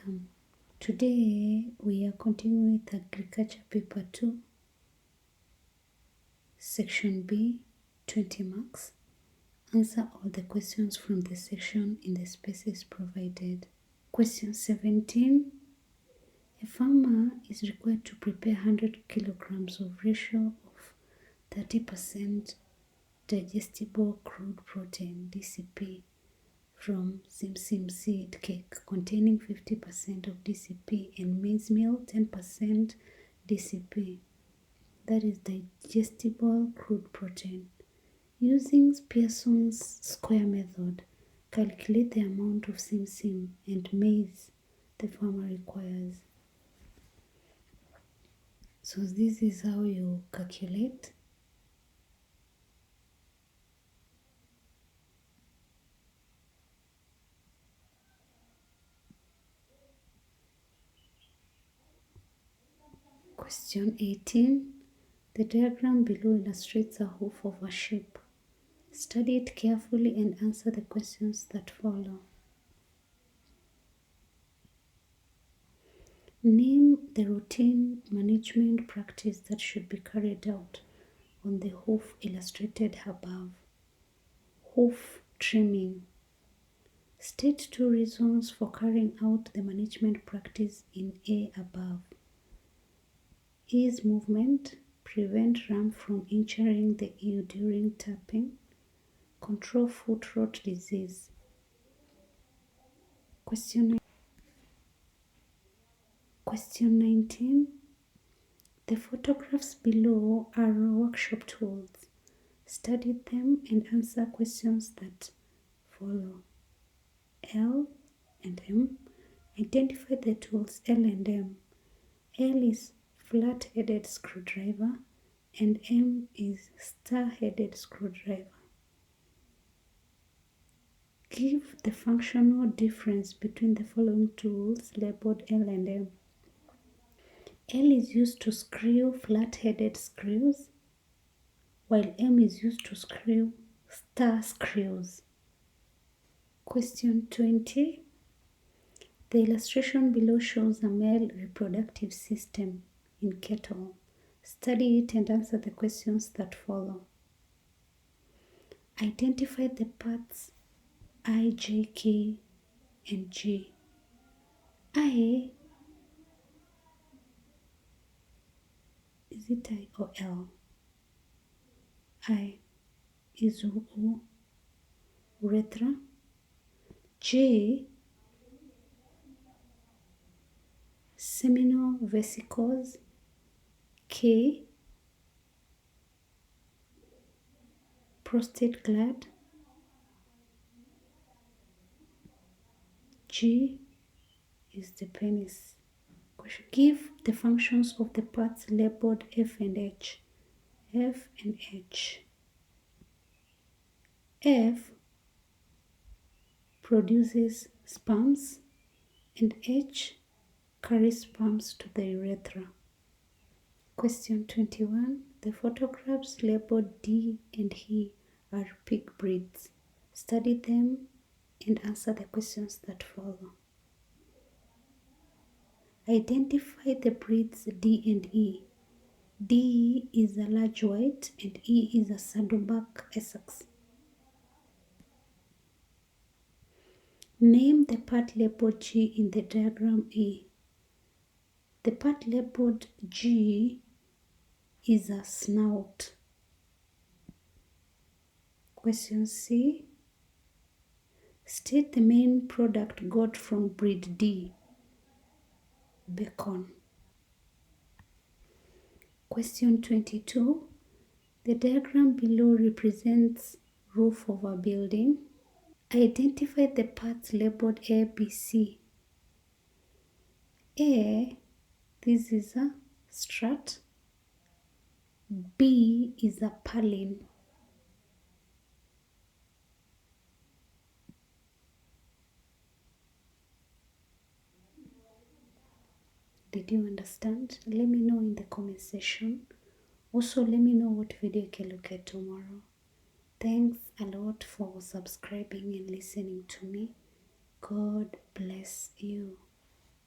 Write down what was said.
welcome. Today we are continuing with Agriculture Paper 2, Section B, 20 marks. Answer all the questions from the section in the spaces provided. Question 17. A farmer is required to prepare 100 kilograms of ratio of 30% digestible crude protein, DCP, from simsim seed cake containing 50% of DCP and maize meal 10% DCP, that is digestible crude protein. Using Pearson's square method, calculate the amount of simsim and maize the farmer requires. So this is how you calculate. Question 18. The diagram below illustrates a hoof of a sheep. Study it carefully and answer the questions that follow. Name the routine management practice that should be carried out on the hoof illustrated above. Hoof trimming. State 2 reasons for carrying out the management practice in A above. Ease movement, prevent ram from injuring the ewe during tapping, control foot rot disease. Question 19. The photographs below are workshop tools. Study them and answer questions that follow. L and M. Identify the tools L and M. L is flat-headed screwdriver and M is star-headed screwdriver. Give the functional difference between the following tools labeled L and M. L is used to screw flat-headed screws, while M is used to screw star screws. Question 20. The illustration below shows a male reproductive system in cattle. Study it and answer the questions that follow. Identify the parts I, J, K, and G. I, is it I or L? I is urethra. J, seminal vesicles. K, prostate gland. G is the penis. Give the functions of the parts labeled F and H. F and H. F produces sperms and H carries sperms to the urethra. Question 21. The photographs labeled D and E are pig breeds. Study them and answer the questions that follow. Identify the breeds D and E. D is a large white and E is a saddleback Essex. Name the part labeled G in the diagram E. The part labeled G is a snout. Question C. State the main product got from breed D. Bacon. Question 22. The diagram below represents roof of a building. Identify the parts labeled A, B, C. A, this is a strut. B is a purlin. Did you understand? Let me know in the comment section. Also, let me know what video you can look at tomorrow. Thanks a lot for subscribing and listening to me. God bless you.